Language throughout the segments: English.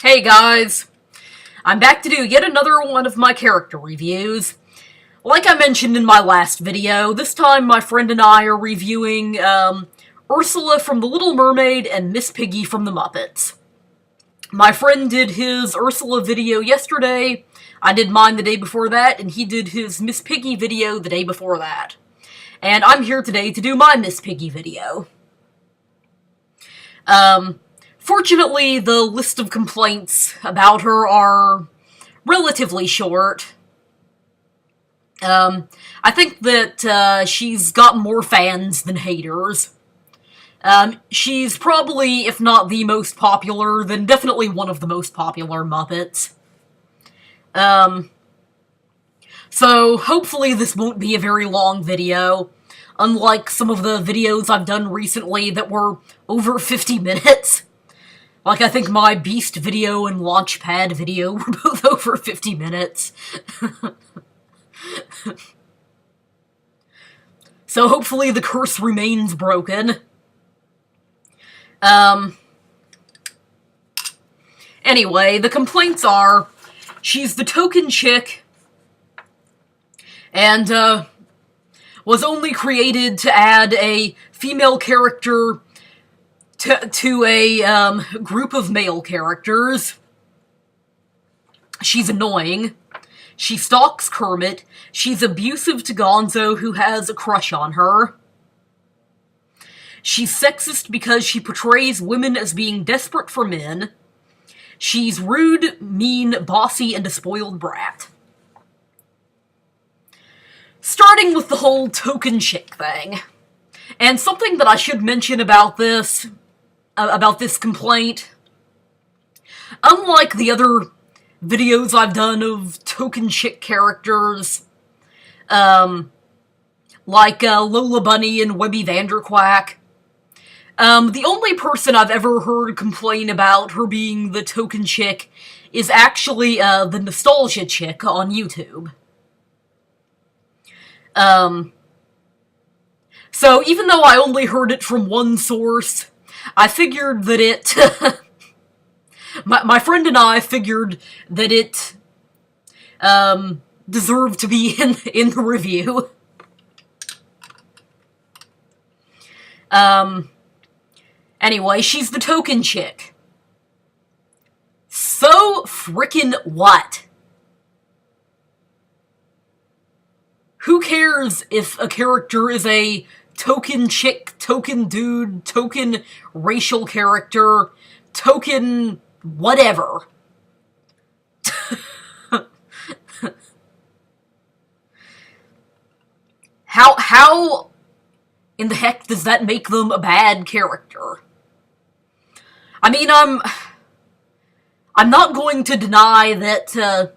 Hey guys, I'm back to do yet another one of my character reviews. Like I mentioned in my last video, this time my friend and I are reviewing Ursula from The Little Mermaid and Miss Piggy from The Muppets. My friend did his Ursula video yesterday, I did mine the day before that, and he did his Miss Piggy video the day before that. And I'm here today to do my Miss Piggy video. Fortunately, the list of complaints about her are relatively short. I think that she's got more fans than haters. She's probably, if not the most popular, then definitely one of the most popular Muppets. So hopefully this won't be a very long video, unlike some of the videos I've done recently that were over 50 minutes. Like, I think my Beast video and Launchpad video were both over 50 minutes. So hopefully the curse remains broken. Anyway, the complaints are, she's the token chick, and, was only created to add a female character to a group of male characters. She's annoying. She stalks Kermit. She's abusive to Gonzo, who has a crush on her. She's sexist because she portrays women as being desperate for men. She's rude, mean, bossy, and a spoiled brat. Starting with the whole token chick thing. And something that I should mention about this complaint, unlike the other videos I've done of token chick characters, like Lola Bunny and Webby Vanderquack, the only person I've ever heard complain about her being the token chick is actually the Nostalgia Chick on YouTube. So even though I only heard it from one source, I figured that it... my friend and I figured that it deserved to be in the review. Anyway, she's the token chick. So frickin' what? Who cares if a character is a token chick, token dude, token racial character, token whatever? How in the heck does that make them a bad character? I mean, I'm not going to deny that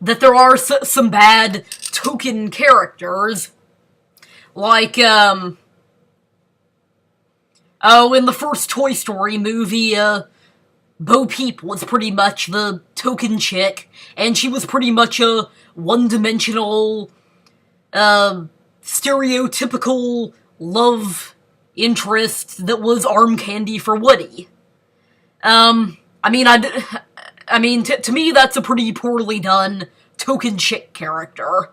that there are some bad token characters, like, in the first Toy Story movie, Bo Peep was pretty much the token chick, and she was pretty much a one-dimensional, stereotypical love interest that was arm candy for Woody. To me, that's a pretty poorly done token chick character.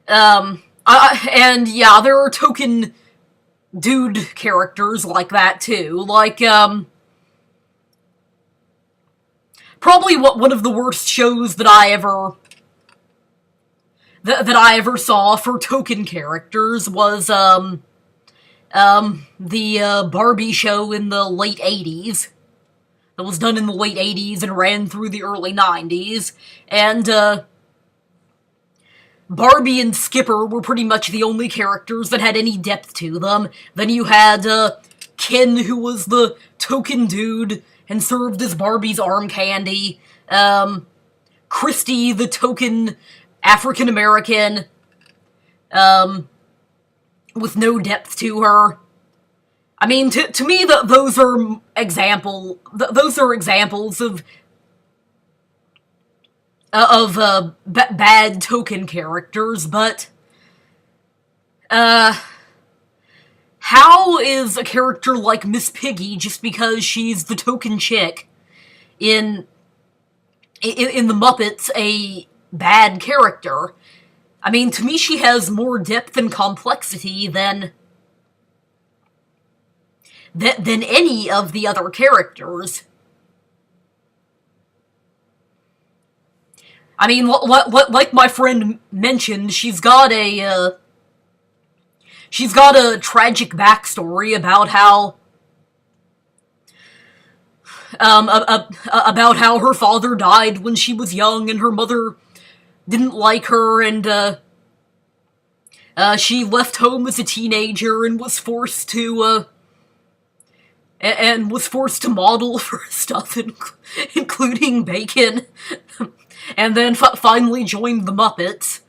And yeah, there are token dude characters like that too. Like, probably one of the worst shows that I ever saw for token characters was the Barbie show in the late 80s. That was done in the late 80s and ran through the early 90s. And, Barbie and Skipper were pretty much the only characters that had any depth to them. Then you had, Ken, who was the token dude and served as Barbie's arm candy. Christy, the token African-American, with no depth to her. I mean, to me, those are examples of bad token characters, but, how how is a character like Miss Piggy, just because she's the token chick in the Muppets, a bad character? I mean, to me, she has more depth and complexity than any of the other characters. I mean, like my friend mentioned, she's got a tragic backstory about how about how her father died when she was young, and her mother didn't like her, and she left home as a teenager and was forced to model for stuff, including bacon, and then finally joined the Muppets.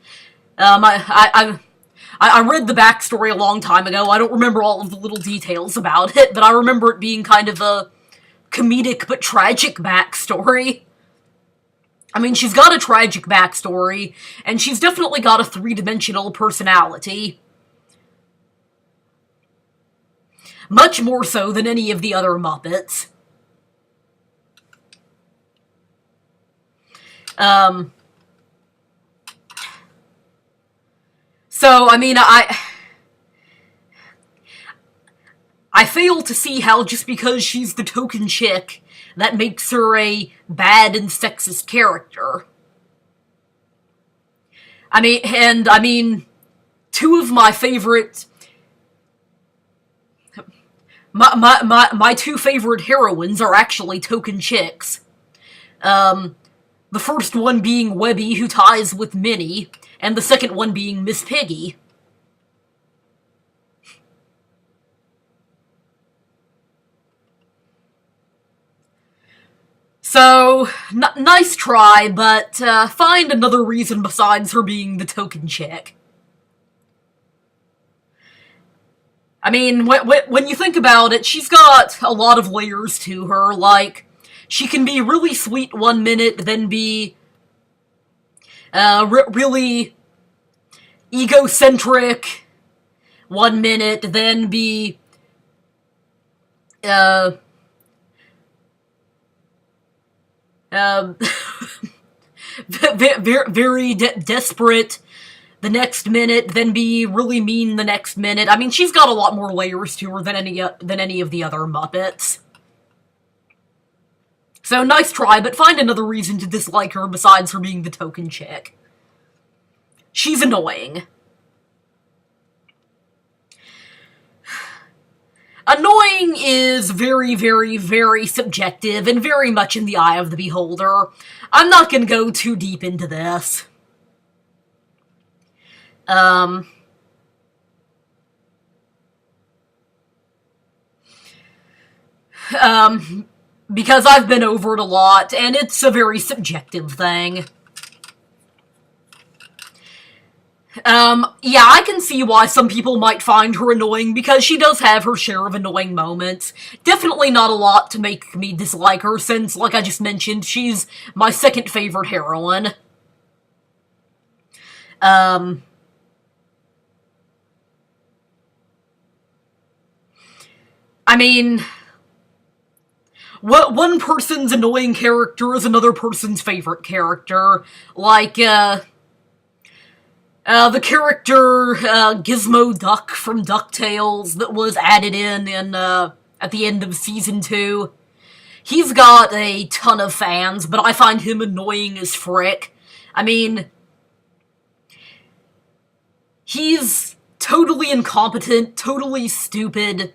I read the backstory a long time ago. I don't remember all of the little details about it, but I remember it being kind of a comedic but tragic backstory. I mean, she's got a tragic backstory, and she's definitely got a three-dimensional personality. Much more so than any of the other Muppets. So, I mean, I fail to see how just because she's the token chick, that makes her a bad and sexist character. I mean, two of my favorite... My two favorite heroines are actually token chicks. The first one being Webby, who ties with Minnie, and the second one being Miss Piggy. So, nice try, but find another reason besides her being the token chick. I mean, when you think about it, she's got a lot of layers to her. Like, she can be really sweet one minute, then be really egocentric one minute, then be very desperate the next minute, then be really mean the next minute. I mean, she's got a lot more layers to her than any of the other Muppets. So, nice try, but find another reason to dislike her besides her being the token chick. She's annoying. Annoying is very, very, very subjective and very much in the eye of the beholder. I'm not gonna go too deep into this. Because I've been over it a lot, and it's a very subjective thing. Yeah, I can see why some people might find her annoying, because she does have her share of annoying moments. Definitely not a lot to make me dislike her, since, like I just mentioned, she's my second favorite heroine. I mean, one person's annoying character is another person's favorite character. Like, the character, Gizmo Duck from DuckTales that was added in at the end of Season 2. He's got a ton of fans, but I find him annoying as frick. I mean, he's totally incompetent, totally stupid,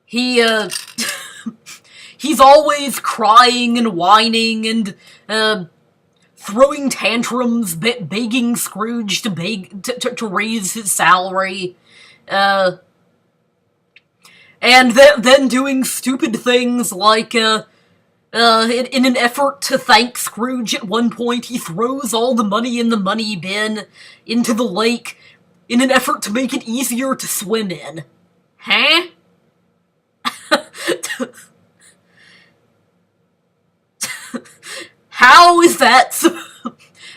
he's always crying and whining and, throwing tantrums, begging Scrooge to raise his salary, and then doing stupid things like, in an effort to thank Scrooge at one point, he throws all the money in the money bin into the lake in an effort to make it easier to swim in. Huh? How is that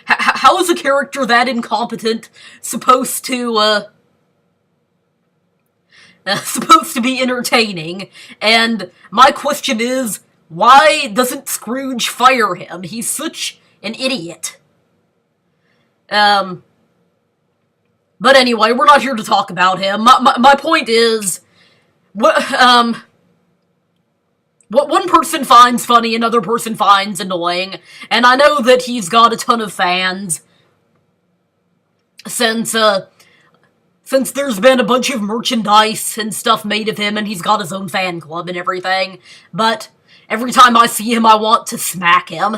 how is a character that incompetent supposed to be entertaining? And my question is, why doesn't Scrooge fire him? He's such an idiot. But anyway, we're not here to talk about him. My point is, what one person finds funny, another person finds annoying, and I know that he's got a ton of fans, since there's been a bunch of merchandise and stuff made of him, and he's got his own fan club and everything, but every time I see him, I want to smack him.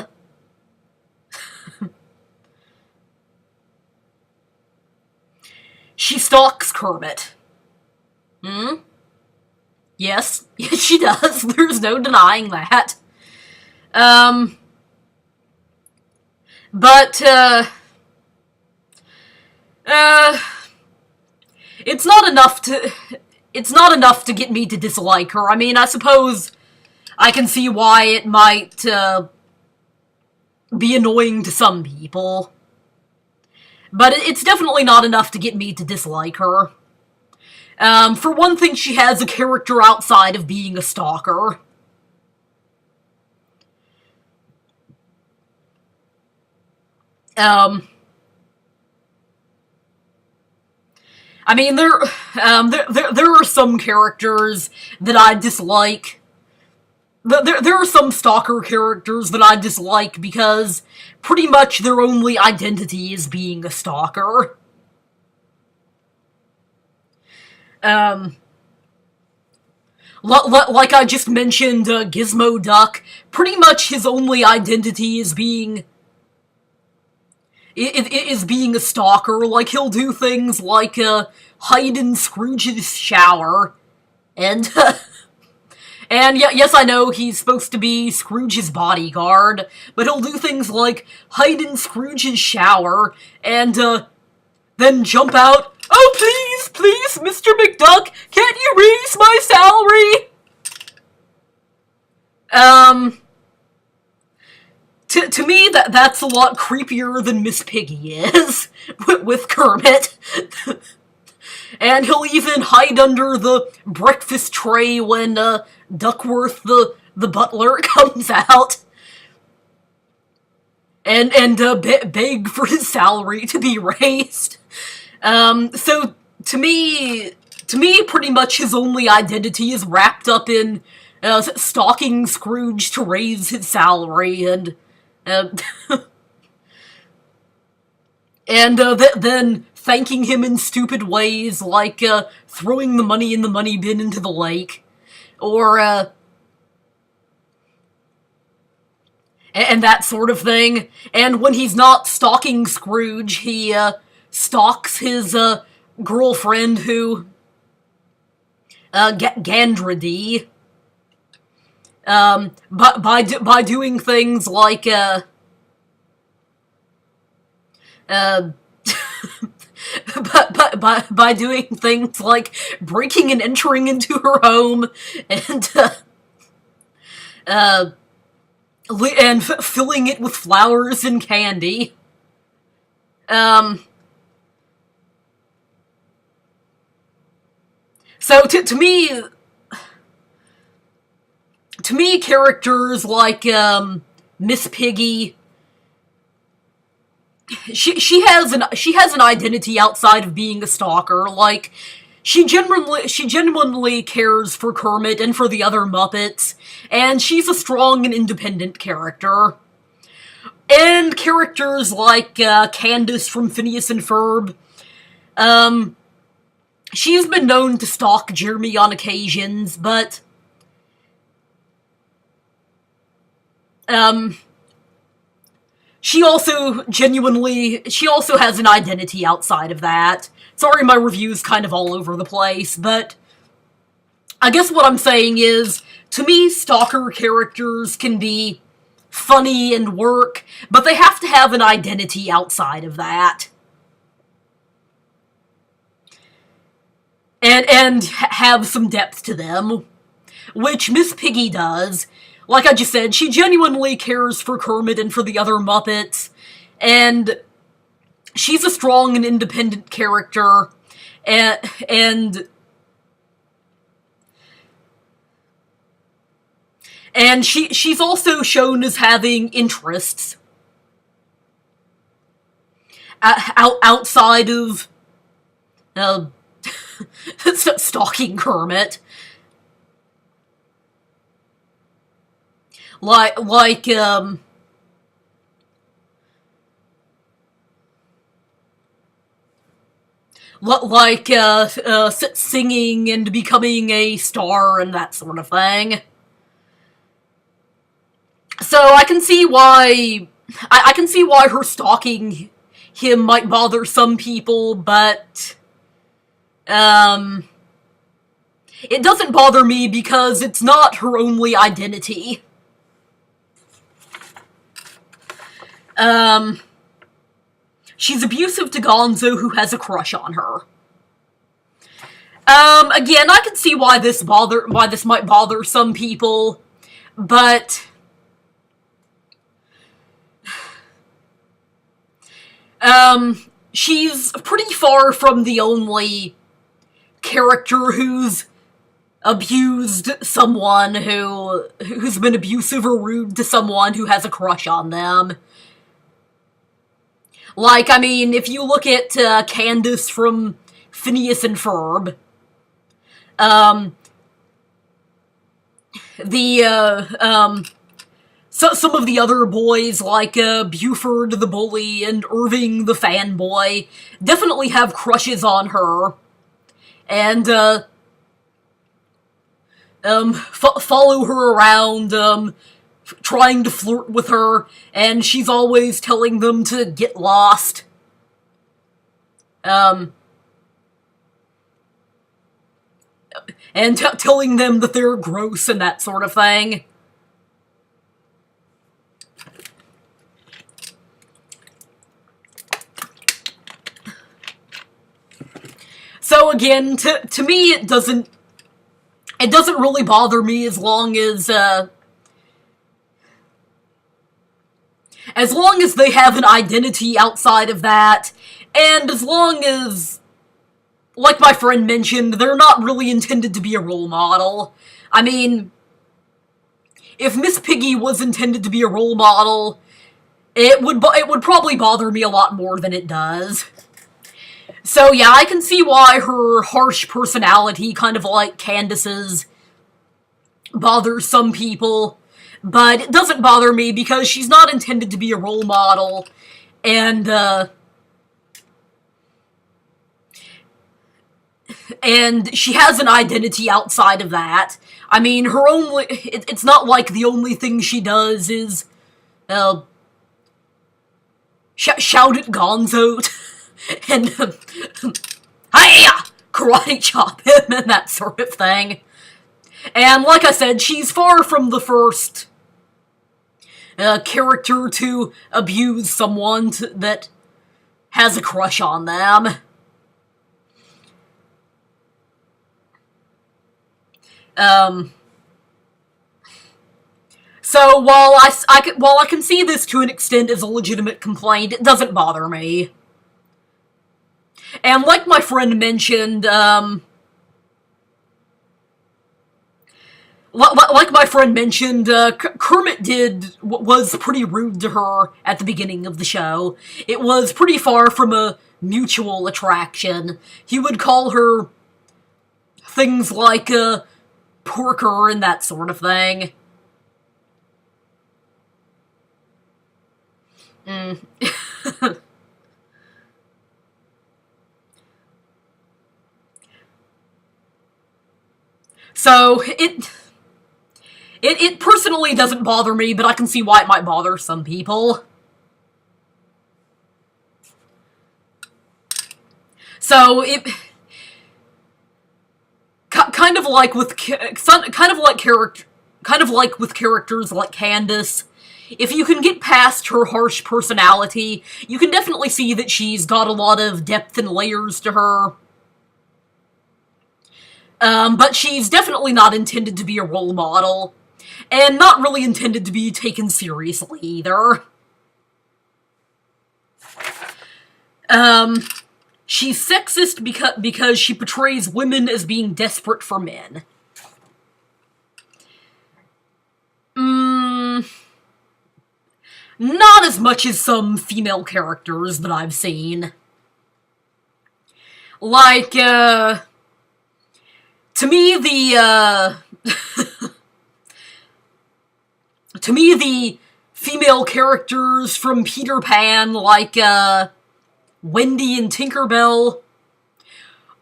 She stalks Kermit. Yes, she does. There's no denying that. But, it's not enough to get me to dislike her. I mean, I suppose I can see why it might, be annoying to some people. But it's definitely not enough to get me to dislike her. For one thing, she has a character outside of being a stalker. I mean, there are some characters that I dislike. There are some stalker characters that I dislike because pretty much their only identity is being a stalker. Like I just mentioned, Gizmo Duck, pretty much his only identity is being a stalker. Like, he'll do things like, hide in Scrooge's shower, and, and yes, I know he's supposed to be Scrooge's bodyguard, but he'll do things like hide in Scrooge's shower, and, then jump out, "Oh, please, Mr. McDuck, can't you raise my salary?" To me, that's a lot creepier than Miss Piggy is, with Kermit. And he'll even hide under the breakfast tray when, Duckworth, the butler, comes out. And beg for his salary to be raised. So, to me, pretty much his only identity is wrapped up in, stalking Scrooge to raise his salary, and, and, then thanking him in stupid ways, like, throwing the money in the money bin into the lake, or, and that sort of thing. And when he's not stalking Scrooge, he, stalks his, girlfriend who, Gandra, but by doing things like, by doing things like breaking and entering into her home, and, filling it with flowers and candy. So to me, characters like, Miss Piggy, she has an identity outside of being a stalker. Like, she genuinely cares for Kermit and for the other Muppets, and she's a strong and independent character. And characters like, Candace from Phineas and Ferb, she's been known to stalk Jeremy on occasions, but, she also has an identity outside of that. Sorry, my review's kind of all over the place, but I guess what I'm saying is, to me, stalker characters can be funny and work, but they have to have an identity outside of that. And have some depth to them, which Miss Piggy does. Like I just said, she genuinely cares for Kermit and for the other Muppets, and she's a strong and independent character, and she's also shown as having interests outside of stalking Kermit. Like singing and becoming a star and that sort of thing. So I can see why her stalking him might bother some people, but it doesn't bother me because it's not her only identity. She's abusive to Gonzo, who has a crush on her. Again, I can see why this might bother some people, but she's pretty far from the only character who's abused someone who's been abusive or rude to someone who has a crush on them. Like, I mean, if you look at Candace from Phineas and Ferb, some of the other boys, like Buford the bully and Irving the fanboy, definitely have crushes on her, and follow her around, trying to flirt with her, and she's always telling them to get lost. And telling them that they're gross and that sort of thing. So again, to me, it doesn't really bother me as long as they have an identity outside of that, and as long as, like my friend mentioned, they're not really intended to be a role model. I mean, if Miss Piggy was intended to be a role model, it would probably bother me a lot more than it does. So yeah, I can see why her harsh personality, kind of like Candace's, bothers some people, but it doesn't bother me because she's not intended to be a role model, and she has an identity outside of that. I mean, it's not like the only thing she does is, shout at Gonzo, and, hiya! Karate chop him, and that sort of thing. And like I said, she's far from the first character to abuse someone that has a crush on them. So while I can see this to an extent as a legitimate complaint, it doesn't bother me. And like my friend mentioned, Kermit was pretty rude to her at the beginning of the show. It was pretty far from a mutual attraction. He would call her things like, porker and that sort of thing. So, it personally doesn't bother me, but I can see why it might bother some people. So, kind of like with characters like Candace, if you can get past her harsh personality, you can definitely see that she's got a lot of depth and layers to her. But she's definitely not intended to be a role model, and not really intended to be taken seriously either. She's sexist because she portrays women as being desperate for men. Not as much as some female characters that I've seen. Like, to me, to me, the female characters from Peter Pan, like, Wendy and Tinkerbell,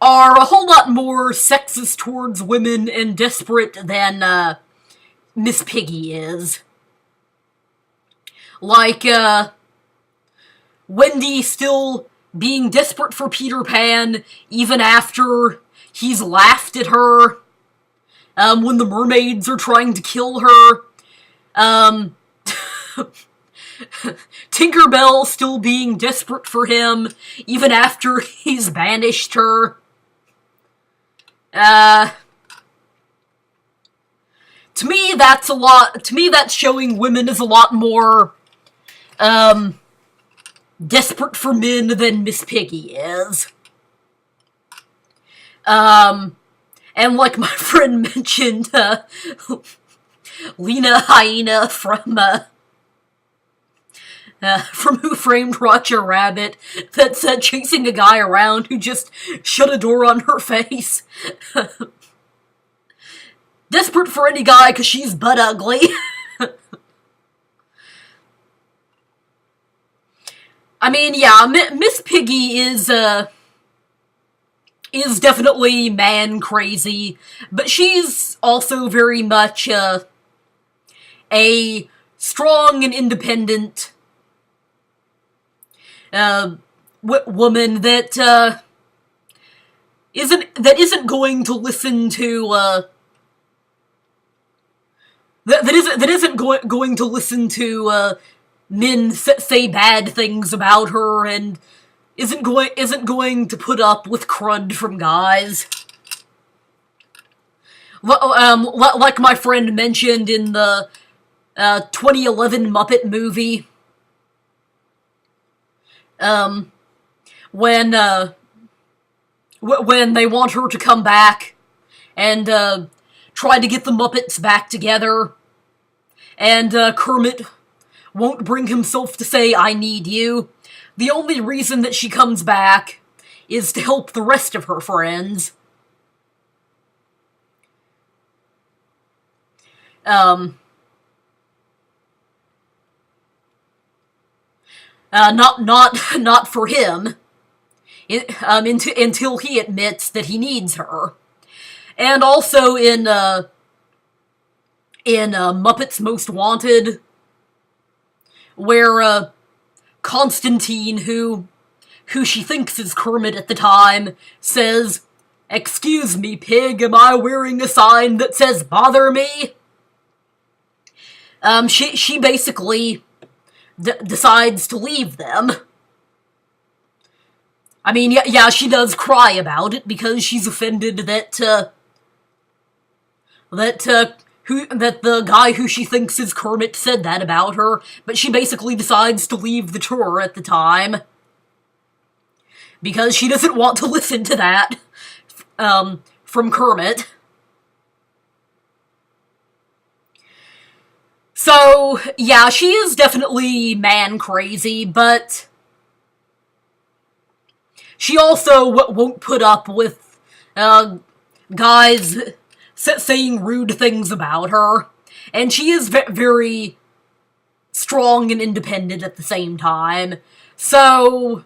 are a whole lot more sexist towards women and desperate than, Miss Piggy is. Like, Wendy still being desperate for Peter Pan, even after he's laughed at her, when the mermaids are trying to kill her. Tinkerbell still being desperate for him, even after he's banished her. To me, that's showing women as a lot more, desperate for men than Miss Piggy is. And like my friend mentioned, Lena Hyena from Who Framed Roger Rabbit, that's chasing a guy around who just shut a door on her face. Desperate for any guy because she's butt ugly. I mean, yeah, Miss Piggy is definitely man crazy, but she's also very much a strong and independent woman that isn't going to listen to that isn't going to listen to men say bad things about her, and isn't going to put up with crud from guys. Like my friend mentioned in the 2011 Muppet movie, when they want her to come back and try to get the Muppets back together, and Kermit won't bring himself to say, "I need you." The only reason that she comes back is to help the rest of her friends. Not for him. Until he admits that he needs her. And also in Muppets Most Wanted, where Constantine, who she thinks is Kermit at the time, says, "Excuse me, pig, am I wearing a sign that says bother me?" She basically decides to leave them. I mean, yeah, she does cry about it because she's offended that the guy who she thinks is Kermit said that about her, but she basically decides to leave the tour at the time because she doesn't want to listen to that from Kermit. So, yeah, she is definitely man-crazy, but she also won't put up with guys saying rude things about her, and she is very strong and independent at the same time. So,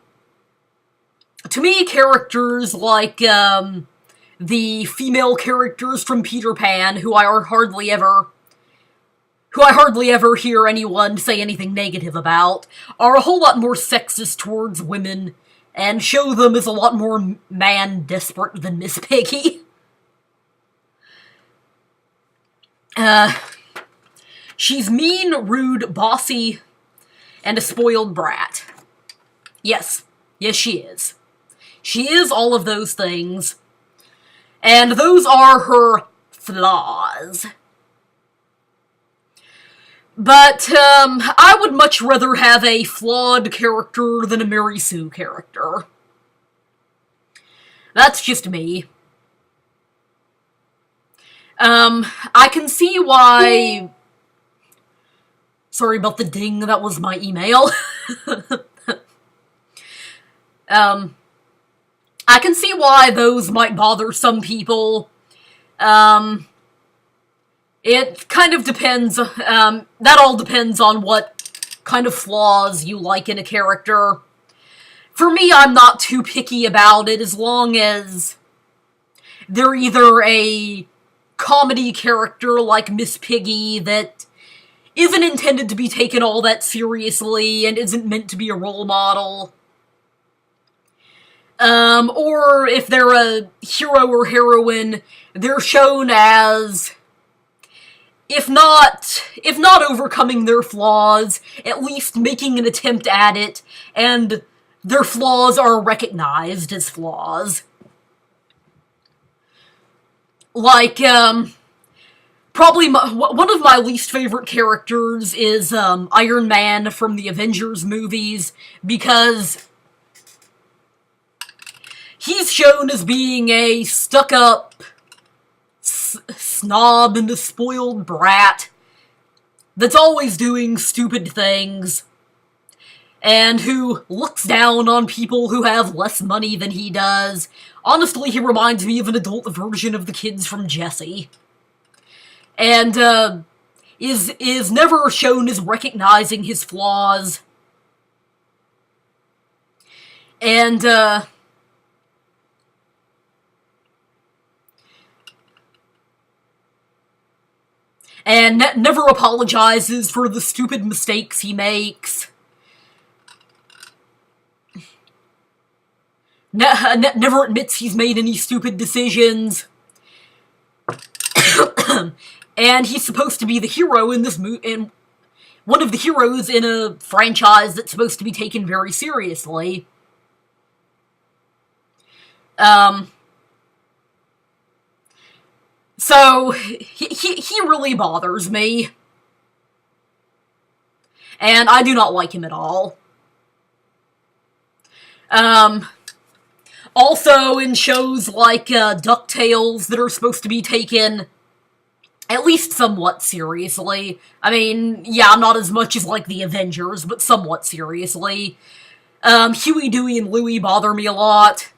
to me, characters like the female characters from Peter Pan, who I hardly ever hear anyone say anything negative about, are a whole lot more sexist towards women, and show them as a lot more man-desperate than Miss Piggy. She's mean, rude, bossy, and a spoiled brat. Yes, she is. She is all of those things, and those are her flaws. But, I would much rather have a flawed character than a Mary Sue character. That's just me. I can see why... Sorry about the ding, that was my email. I can see why those might bother some people. It kind of depends, that all depends on what kind of flaws you like in a character. For me, I'm not too picky about it, as long as they're either a comedy character like Miss Piggy that isn't intended to be taken all that seriously and isn't meant to be a role model, or if they're a hero or heroine, they're shown as, if not overcoming their flaws, at least making an attempt at it, and their flaws are recognized as flaws. Like, probably one of my least favorite characters is, Iron Man from the Avengers movies, because he's shown as being a stuck-up snob and a spoiled brat that's always doing stupid things, and who looks down on people who have less money than he does. Honestly, he reminds me of an adult version of the kids from Jessie. And, is never shown as recognizing his flaws. And, never apologizes for the stupid mistakes he makes. Never admits he's made any stupid decisions. And he's supposed to be the hero in this movie, and one of the heroes in a franchise that's supposed to be taken very seriously. So, he really bothers me. And I do not like him at all. Also, in shows like, DuckTales that are supposed to be taken at least somewhat seriously. I mean, yeah, not as much as, like, the Avengers, but somewhat seriously. Huey, Dewey, and Louie bother me a lot.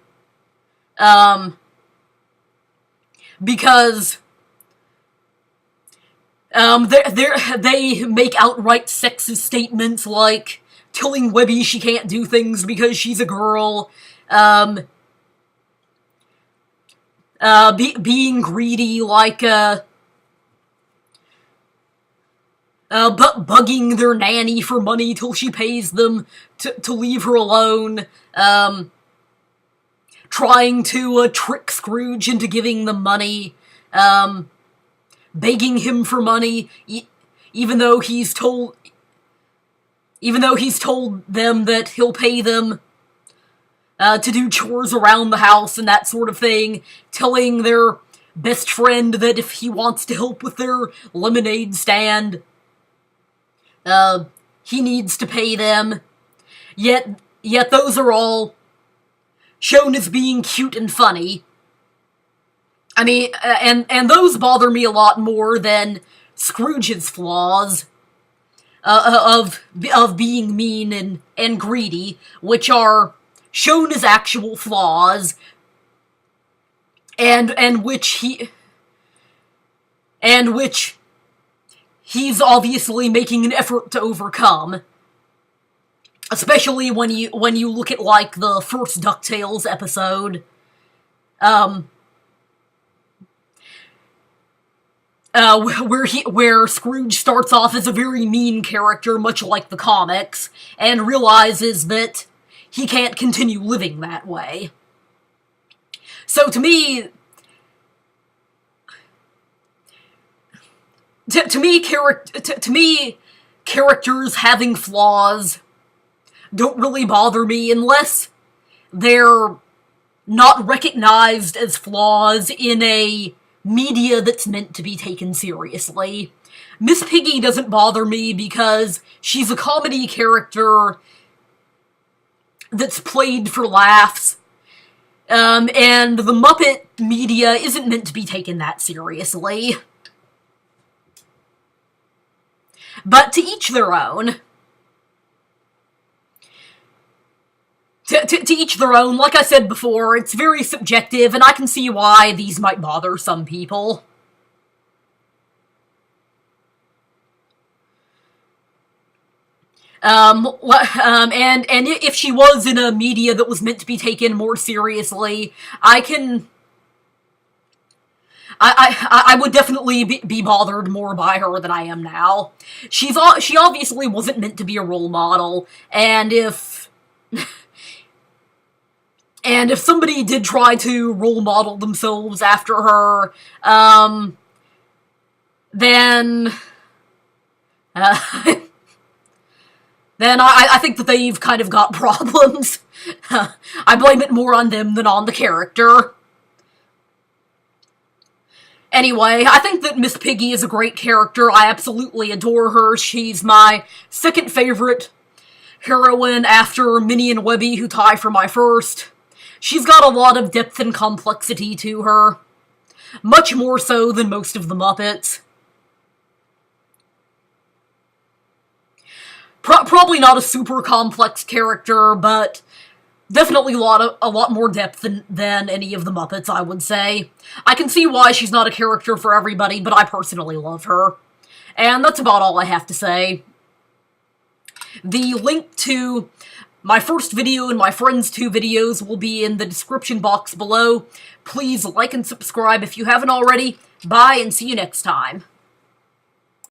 Because they make outright sexist statements like telling Webby she can't do things because she's a girl, being greedy, like, bugging their nanny for money till she pays them to leave her alone, trying to, trick Scrooge into giving them money, begging him for money, even though he's told them that he'll pay them, to do chores around the house and that sort of thing, telling their best friend that if he wants to help with their lemonade stand, he needs to pay them. Yet those are all shown as being cute and funny. I mean, and those bother me a lot more than Scrooge's flaws, of being mean and greedy, which are shown as actual flaws, and which he's obviously making an effort to overcome. Especially when you look at, like, the first DuckTales episode, where Scrooge starts off as a very mean character, much like the comics, and realizes that he can't continue living that way. So to me, characters having flaws don't really bother me unless they're not recognized as flaws in a media that's meant to be taken seriously. Miss Piggy doesn't bother me because she's a comedy character that's played for laughs. And the Muppet media isn't meant to be taken that seriously. But to each their own. To each their own. Like I said before, it's very subjective, and I can see why these might bother some people. And if she was in a media that was meant to be taken more seriously, I would definitely be bothered more by her than I am now. She obviously wasn't meant to be a role model, and if somebody did try to role model themselves after her, then then I think that they've kind of got problems. I blame it more on them than on the character. Anyway, I think that Miss Piggy is a great character. I absolutely adore her. She's my second favorite heroine after Minnie and Webby, who tie for my first. She's got a lot of depth and complexity to her. Much more so than most of the Muppets. Probably not a super complex character, but definitely a lot more depth than any of the Muppets, I would say. I can see why she's not a character for everybody, but I personally love her. And that's about all I have to say. The link to my first video and my friend's 2 videos will be in the description box below. Please like and subscribe if you haven't already. Bye, and see you next time.